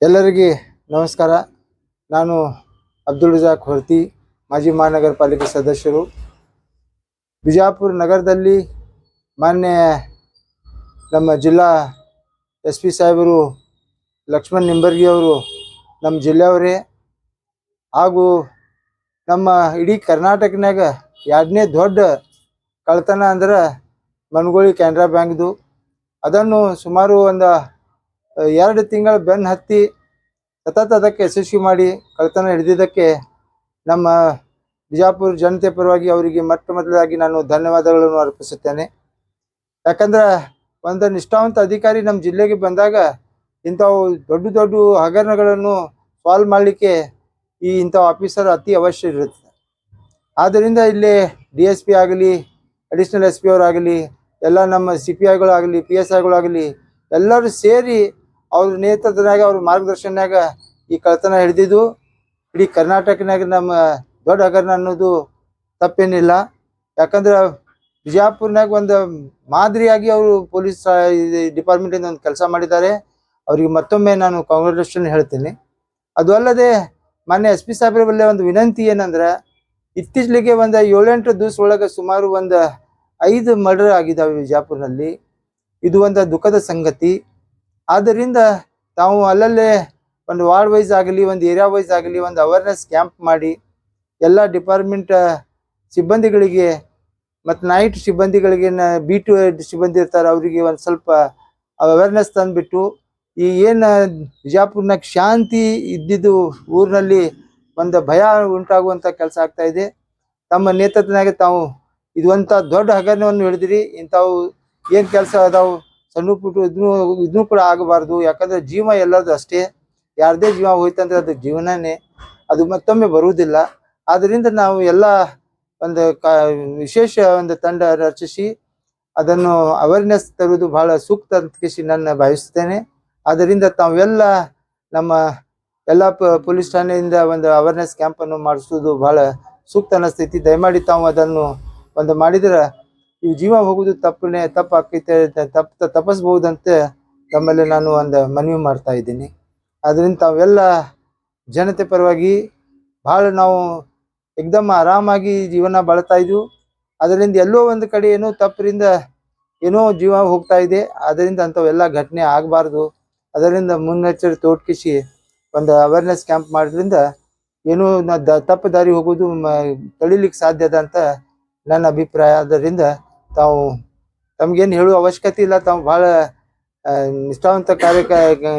ಎಲ್ಲರಿಗೆ ನಮಸ್ಕಾರ. ನಾನು ಅಬ್ದುಲ್ ರಜಾಕ್ ಹೊರ್ತಿ, ಮಾಜಿ ಮಹಾನಗರ ಪಾಲಿಕೆ ಸದಸ್ಯರು. ಬಿಜಾಪುರ ನಗರದಲ್ಲಿ ಮಾನ್ಯ ನಮ್ಮ ಜಿಲ್ಲಾ SP ಸಾಹೇಬರು ಲಕ್ಷ್ಮಣ್ ನಿಂಬರ್ಗಿ ಅವರು ನಮ್ಮ ಜಿಲ್ಲೆಯವರೇ. ಹಾಗೂ ನಮ್ಮ ಇಡೀ ಕರ್ನಾಟಕನಾಗ ಎರಡನೇ ದೊಡ್ಡ ಕಳ್ತನ ಅಂದ್ರೆ ಮನಗೋಳಿ ಕೆನರಾ ಬ್ಯಾಂಕ್ದು. ಅದನ್ನು ಸುಮಾರು ಒಂದು 2 ತಿಂಗಳ ಬೆನ್ನು ಹತ್ತಿ ಸತತ ಅದಕ್ಕೆ ಯಶಸ್ವಿ ಮಾಡಿ ಕಳ್ತನ ಹಿಡಿದಿದ್ದಕ್ಕೆ ನಮ್ಮ ಬಿಜಾಪುರ ಜನತೆ ಪರವಾಗಿ ಅವರಿಗೆ ಮೊದಲಾಗಿ ನಾನು ಧನ್ಯವಾದಗಳನ್ನು ಅರ್ಪಿಸುತ್ತೇನೆ. ಯಾಕಂದ್ರೆ ಒಂದು ನಿಷ್ಠಾವಂತ ಅಧಿಕಾರಿ ನಮ್ಮ ಜಿಲ್ಲೆಗೆ ಬಂದಾಗ ಇಂಥವು ದೊಡ್ಡ ದೊಡ್ಡ ಹಗರಣಗಳನ್ನು ಸಾಲ್ವ್ ಮಾಡಲಿಕ್ಕೆ ಇಂಥ ಆಫೀಸರ್ ಅತಿ ಅವಶ್ಯ ಇರುತ್ತೆ. ಆದ್ದರಿಂದ ಇಲ್ಲಿ DSP ಆಗಲಿ, ಅಡಿಷನಲ್ SP ಅವರಾಗಲಿ, ಎಲ್ಲ ನಮ್ಮ CPIಗಳಾಗಲಿ, PSIಗಳಾಗಲಿ ಎಲ್ಲರೂ ಸೇರಿ ಅವ್ರ ನೇತೃತ್ವದಾಗ ಅವ್ರ ಮಾರ್ಗದರ್ಶನದಾಗ ಈ ಕಳ್ತನ ಹಿಡಿದಿದ್ದು ಇಡೀ ಕರ್ನಾಟಕನಾಗ ನಮ್ಮ ದೊಡ್ಡ ಹಗರಣ ಅನ್ನೋದು ತಪ್ಪೇನಿಲ್ಲ. ಯಾಕಂದ್ರೆ ಬಿಜಾಪುರ್ನಾಗ ಒಂದು ಮಾದರಿಯಾಗಿ ಅವರು ಪೊಲೀಸ್ ಡಿಪಾರ್ಟ್ಮೆಂಟಿಂದ ಒಂದು ಕೆಲಸ ಮಾಡಿದ್ದಾರೆ. ಅವರಿಗೆ ಮತ್ತೊಮ್ಮೆ ನಾನು ಕಾಂಗ್ರಾಚುಲೇಷನ್ ಹೇಳ್ತೀನಿ. ಅದು ಅಲ್ಲದೆ ಮಾನ್ಯ SP ಸಾಹೇಬ್ರ ಬಲ್ಲೆ ಒಂದು ವಿನಂತಿ ಏನಂದ್ರೆ, ಇತ್ತೀಚೆಗೆ ಒಂದು 7-8 ದಿವಸ ಒಳಗೆ ಸುಮಾರು ಒಂದು 5 ಮರ್ಡರ್ ಆಗಿದ್ದಾವೆ ಬಿಜಾಪುರ್ನಲ್ಲಿ. ಇದು ಒಂದು ದುಃಖದ ಸಂಗತಿ. ಆದ್ದರಿಂದ ತಾವು ಅಲ್ಲಲ್ಲೇ ಒಂದು ವಾರ್ಡ್ ವೈಸ್ ಆಗಲಿ, ಒಂದು ಏರಿಯಾ ವೈಸ್ ಆಗಲಿ ಒಂದು ಅವೇರ್ನೆಸ್ ಕ್ಯಾಂಪ್ ಮಾಡಿ ಎಲ್ಲ ಡಿಪಾರ್ಟ್ಮೆಂಟ್ ಸಿಬ್ಬಂದಿಗಳಿಗೆ ಮತ್ತು ನೈಟ್ ಸಿಬ್ಬಂದಿಗಳಿಗೆ, ಬೀಟ್ ಸಿಬ್ಬಂದಿ ಇರ್ತಾರೆ ಅವರಿಗೆ ಒಂದು ಸ್ವಲ್ಪ ಅವೇರ್ನೆಸ್ ತಂದುಬಿಟ್ಟು ಈ ಏನು ಬಿಜಾಪುರ್ನಾಗ ಶಾಂತಿ ಇದ್ದಿದ್ದು ಊರಿನಲ್ಲಿ ಒಂದು ಭಯ ಉಂಟಾಗುವಂಥ ಕೆಲಸ ಆಗ್ತಾಯಿದೆ. ತಮ್ಮ ನೇತೃತ್ವನಾಗ ತಾವು ಇದುವಂಥ ದೊಡ್ಡ ಹಗರಣವನ್ನು ಹಿಡಿದಿರಿ. ಇಂಥವು ಏನು ಕೆಲಸ ಅದಾವು ಸಣ್ಣ ಪುಟ್ಟು ಇದನ್ನು ಕೂಡ ಆಗಬಾರ್ದು. ಯಾಕಂದರೆ ಜೀವ ಎಲ್ಲದು ಅಷ್ಟೇ. ಯಾರದೇ ಜೀವ ಹೋಯ್ತಂದ್ರೆ ಅದು ಜೀವನನೇ, ಅದು ಮತ್ತೊಮ್ಮೆ ಬರುವುದಿಲ್ಲ. ಆದ್ದರಿಂದ ನಾವು ಎಲ್ಲ ಒಂದು ವಿಶೇಷ ಒಂದು ತಂಡ ರಚಿಸಿ ಅದನ್ನು ಅವೇರ್ನೆಸ್ ತರುವುದು ಬಹಳ ಸೂಕ್ತ ಅಂತ ನಾನು ಭಾವಿಸ್ತೇನೆ. ಆದ್ದರಿಂದ ತಾವೆಲ್ಲ ನಮ್ಮ ಎಲ್ಲ ಪೊಲೀಸ್ ಠಾಣೆಯಿಂದ ಒಂದು ಅವೇರ್ನೆಸ್ ಕ್ಯಾಂಪನ್ನು ಮಾಡಿಸೋದು ಬಹಳ ಸೂಕ್ತ ಅನ್ನಿಸ್ತೈತಿ. ದಯಮಾಡಿ ತಾವು ಅದನ್ನು ಒಂದು ಮಾಡಿದ್ರೆ ಈ ಜೀವ ಹೋಗೋದು ತಪ್ಪಾಕೈತೆ, ತಪ್ಪಿಸ್ಬಹುದಂತ ತಮ್ಮಲ್ಲಿ ನಾನು ಒಂದು ಮನವಿ ಮಾಡ್ತಾ ಇದ್ದೀನಿ. ಅದರಿಂದ ತಾವೆಲ್ಲ ಜನತೆ ಪರವಾಗಿ ಭಾಳ ನಾವು ಏಕ್ದಮ್ ಆರಾಮಾಗಿ ಜೀವನ ಬಾಳ್ತಾ ಇದ್ವು. ಅದರಿಂದ ಎಲ್ಲೋ ಒಂದು ಕಡೆ ಏನೋ ತಪ್ಪರಿಂದ ಏನೋ ಜೀವ ಹೋಗ್ತಾ ಇದೆ. ಅದರಿಂದ ಅಂಥವೆಲ್ಲ ಘಟನೆ ಆಗಬಾರ್ದು. ಅದರಿಂದ ಮುನ್ನೆಚ್ಚರಿಕೆ ತೋಡ್ಕಿಸಿ ಒಂದು ಅವೇರ್ನೆಸ್ ಕ್ಯಾಂಪ್ ಮಾಡೋದ್ರಿಂದ ಏನೋ ತಪ್ಪು ದಾರಿ ಹೋಗೋದು ತಡಿಲಿಕ್ಕೆ ಸಾಧ್ಯ ಅದ ಅಂತ ನನ್ನ ಅಭಿಪ್ರಾಯ. ಆದ್ದರಿಂದ ತಾವು ತಮಗೇನು ಹೇಳುವ ಅವಶ್ಯಕತೆ ಇಲ್ಲ. ತಾವು ಭಾಳ ನಿಷ್ಠಾವಂತ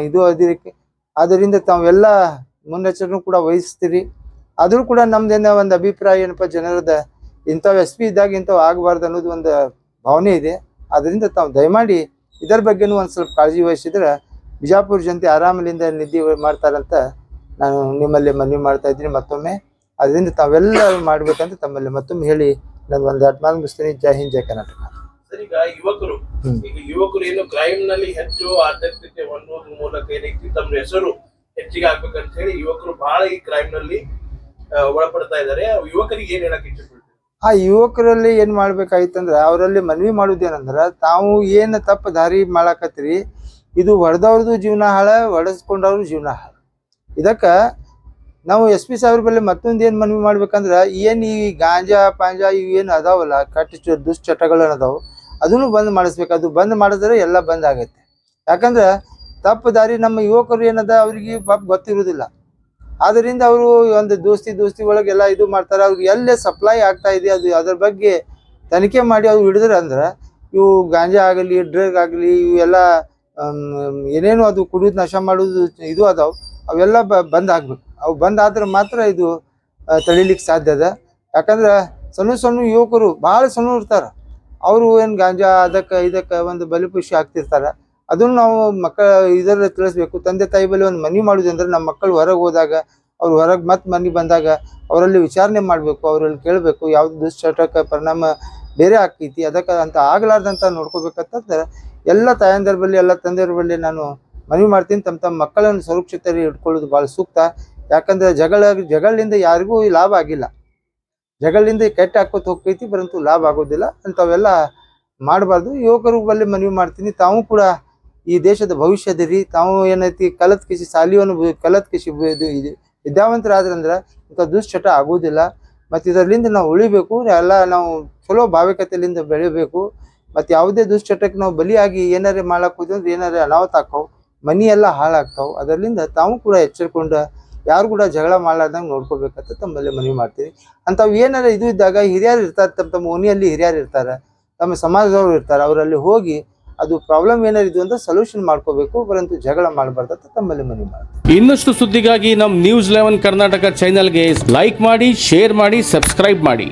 ಇದು ಅದಿರಕ್ಕೆ. ಆದ್ದರಿಂದ ತಾವೆಲ್ಲ ಮುನ್ನೆಚ್ಚರಿಕೆ ಕೂಡ ವಹಿಸ್ತೀರಿ. ಆದರೂ ಕೂಡ ನಮ್ದೇನೋ ಒಂದು ಅಭಿಪ್ರಾಯ ಏನಪ್ಪ, ಜನರದ ಇಂಥವು SP ಇದ್ದಾಗ ಇಂಥವು ಆಗಬಾರ್ದು ಅನ್ನೋದು ಒಂದು ಭಾವನೆ ಇದೆ. ಆದ್ದರಿಂದ ತಾವು ದಯಮಾಡಿ ಇದರ ಬಗ್ಗೆನೂ ಒಂದು ಸ್ವಲ್ಪ ಕಾಳಜಿ ವಹಿಸಿದ್ರೆ ಬಿಜಾಪುರ ಜನತೆ ಆರಾಮಲಿಂದ ನಿದ್ದೆ ಮಾಡ್ತಾರಂತ ನಾನು ನಿಮ್ಮಲ್ಲಿ ಮನವಿ ಮಾಡ್ತಾ ಇದ್ದೀನಿ ಮತ್ತೊಮ್ಮೆ. ಅದರಿಂದ ತಾವೆಲ್ಲ ಮಾಡ್ಬೇಕಂತ ತಮ್ಮಲ್ಲಿ ಮತ್ತೊಮ್ಮೆ ಹೇಳಿ ನಾನು ಒಂದು ಮಾತು ಮುಗಿಸ್ತೀನಿ. ಜೈ ಹಿಂದ್, ಜೈ ಕರ್ನಾಟಕ. ಸರ್, ಈಗ ಯುವಕರು ಏನು ಕ್ರೈಮ್ ನಲ್ಲಿ ಹೆಚ್ಚು ಆಸಕ್ತಿ ಹೊಂದುವ ಮೂಲಕ ಏನೈತಿ ತಮ್ಮ ಹೆಸರು ಹೆಚ್ಚಿಗೆ ಆಗ್ಬೇಕಂತ ಹೇಳಿ ಯುವಕರು ಬಹಳ ಈ ಕ್ರೈಮ್ ನಲ್ಲಿ ಒಳಪಡ್ತಾ ಇದ್ದಾರೆ. ಯುವಕರಿಗೆ ಏನ್ ಹೇಳಕ್ ಇಷ್ಟಪಡ್ತೀವಿ? ಆ ಯುವಕರಲ್ಲಿ ಏನ್ ಮಾಡ್ಬೇಕಾಗಿತ್ತಂದ್ರ ಅವರಲ್ಲಿ ಮನವಿ ಮಾಡುವುದೇನಂದ್ರ, ತಾವು ಏನು ತಪ್ಪು ದಾರಿ ಮಾಡಾಕತ್ತೀರಿ, ಇದು ಹೊಡೆದವ್ರದ್ದು ಜೀವನ ಹಾಳ, ಹೊಡೆಸ್ಕೊಂಡವ್ರ ಜೀವನ ಹಾಳ. ಇದಕ್ಕೆ ನಾವು SP ಸಾಹೇಬ್ರ ಬಳಿ ಮತ್ತೊಂದು ಏನು ಮನವಿ ಮಾಡ್ಬೇಕಂದ್ರೆ, ಏನು ಈ ಗಾಂಜಾ ಪಾಂಜಾ ಇವು ಏನು ಅದಾವಲ್ಲ, ದುಶ್ಚಟಗಳು ಅದಾವು, ಅದನ್ನು ಬಂದ್ ಮಾಡಿಸ್ಬೇಕು. ಅದು ಬಂದ್ ಮಾಡಿದ್ರೆ ಎಲ್ಲ ಬಂದ್ ಆಗತ್ತೆ. ಯಾಕಂದ್ರೆ ತಪ್ಪು ದಾರಿ ನಮ್ಮ ಯುವಕರು ಏನದ ಅವ್ರಿಗೆ ಪಾಪ ಗೊತ್ತಿರೋದಿಲ್ಲ. ಆದ್ದರಿಂದ ಅವರು ಒಂದು ದೋಸ್ತಿ ಒಳಗೆಲ್ಲ ಇದು ಮಾಡ್ತಾರೆ. ಅವ್ರಿಗೆ ಎಲ್ಲೇ ಸಪ್ಲೈ ಆಗ್ತಾ ಇದೆ ಅದು ಅದ್ರ ಬಗ್ಗೆ ತನಿಖೆ ಮಾಡಿ ಅವ್ರು ಹಿಡಿದ್ರೆ ಅಂದ್ರೆ ಇವು ಗಾಂಜಾ ಆಗಲಿ, ಡ್ರಗ್ ಆಗಲಿ, ಇವೆಲ್ಲ ಏನೇನು ಅದು ಕುಡಿಯೋದು ನಶ ಮಾಡೋದು ಇದು ಅದಾವು, ಅವೆಲ್ಲ ಬಂದ್ ಆಗ್ಬೇಕು. ಅವು ಬಂದ್ ಆದ್ರೆ ಮಾತ್ರ ಇದು ತಡಿಲಿಕ್ಕೆ ಸಾಧ್ಯ ಅದ. ಯಾಕಂದ್ರೆ ಸಣ್ಣ ಯುವಕರು ಭಾಳ ಸಣ್ಣ ಇರ್ತಾರೆ. ಅವರು ಏನು ಗಾಂಜಾ ಇದಕ್ಕೆ ಒಂದು ಬಲಿಪುಷಿ ಆಗ್ತಿರ್ತಾರೆ. ಅದನ್ನು ನಾವು ಇದರಲ್ಲಿ ತಿಳಿಸ್ಬೇಕು. ತಂದೆ ತಾಯಿ ಬಳಿ ಒಂದು ಮನವಿ ಮಾಡೋದು ಅಂದ್ರೆ, ನಮ್ಮ ಮಕ್ಕಳು ಹೊರಗೆ ಹೋದಾಗ, ಅವ್ರು ಹೊರಗೆ ಮತ್ತೆ ಮನೆ ಬಂದಾಗ ಅವರಲ್ಲಿ ವಿಚಾರಣೆ ಮಾಡಬೇಕು, ಅವರಲ್ಲಿ ಕೇಳಬೇಕು ಯಾವ್ದು ದುಶ್ಚಟಕ್ಕೆ ಪರಿಣಾಮ ಬೇರೆ ಆಗ್ತೈತಿ, ಅದಕ್ಕೆ ಅಂತ ಆಗಲಾರ್ದಂತ ನೋಡ್ಕೋಬೇಕಂತಂದ್ರೆ ಎಲ್ಲ ತಾಯಂದಿರ ಬಳಿ, ಎಲ್ಲ ತಂದೆಯರ ಬಳಿ ನಾನು ಮನವಿ ಮಾಡ್ತೀನಿ. ತಮ್ಮ ಮಕ್ಕಳನ್ನು ಸುರಕ್ಷಿತವಾಗಿ ಇಟ್ಕೊಳ್ಳೋದು ಭಾಳ ಸೂಕ್ತ. ಯಾಕಂದ್ರೆ ಜಗಳಿಂದ ಯಾರಿಗೂ ಲಾಭ ಆಗಿಲ್ಲ. ಜಗಳಿಂದ ಕೆಟ್ಟ ಹಾಕೋತ ಹೋಗ್ತೈತಿ, ಪರಂತು ಲಾಭ ಆಗೋದಿಲ್ಲ. ಅಂಥವೆಲ್ಲ ಮಾಡಬಾರ್ದು. ಯುವಕರು ಬಳಿ ಮನವಿ ಮಾಡ್ತೀನಿ, ತಾವು ಕೂಡ ಈ ದೇಶದ ಭವಿಷ್ಯದ ರೀ ತಾವು ಏನೈತಿ ಕಲತ್ ಕಿಸಿ ಸಾಲಿಯನ್ನು ಕಲತ್ ಕಿಸಿ ವಿದ್ಯಾವಂತರಾದ್ರಂದ್ರೆ ಇಂಥ ದುಶ್ಚಟ ಆಗೋದಿಲ್ಲ. ಮತ್ತು ಇದರಿಂದ ನಾವು ಉಳಿಬೇಕು, ಎಲ್ಲ ನಾವು ಚಲೋ ಭಾವಿಕತೆಯಿಂದ ಬೆಳಿಬೇಕು. ಮತ್ತು ಯಾವುದೇ ದುಶ್ಚಟಕ್ಕೆ ನಾವು ಬಲಿಯಾಗಿ ಏನಾರೇ ಮಾಡಕ್ಕೆ ಹೋದ್ವಿ ಅಂದ್ರೆ ಏನಾರೇ ಅನಾಹುತ ಆಕ್ಕವು, ಮನಿ ಎಲ್ಲ ಹಾಳಾಗ್ತಾವೆ. ಅದರಿಂದ ತಾವು ಕೂಡ ಎಚ್ಚರಿಕೊಂಡು ಯಾರು ಕೂಡ ಜಗಳ ಮಾಡ್ಲಾರ್ದಂಗೆ ನೋಡ್ಕೋಬೇಕಂತ ತಮ್ಮಲ್ಲಿ ಮನವಿ ಮಾಡ್ತೀವಿ. ಅಂಥವು ಏನಾರ ಇದು ಇದ್ದಾಗ ಹಿರಿಯರು ಇರ್ತಾರೆ, ತಮ್ಮ ಓಣಿಯಲ್ಲಿ ಹಿರಿಯರು ಇರ್ತಾರೆ, ತಮ್ಮ ಸಮಾಜದವ್ರು ಇರ್ತಾರೆ, ಅವರಲ್ಲಿ ಹೋಗಿ ಅದು ಪ್ರಾಬ್ಲಮ್ ಏನಾರಿದ್ದು ಅಂತ ಸೊಲ್ಯೂಷನ್ ಮಾಡ್ಕೋಬೇಕು, ಪರಂತು ಜಗಳ ಮಾಡಬಾರ್ದಂತ ತಮ್ಮಲ್ಲಿ ಮನವಿ ಮಾಡ್ತೀವಿ. ಇನ್ನಷ್ಟು ಸುದ್ದಿಗಾಗಿ ನಮ್ಮ ನ್ಯೂಸ್ 11 ಕರ್ನಾಟಕ ಚಾನೆಲ್ಗೆ ಲೈಕ್ ಮಾಡಿ, ಶೇರ್ ಮಾಡಿ, ಸಬ್ಸ್ಕ್ರೈಬ್ ಮಾಡಿ.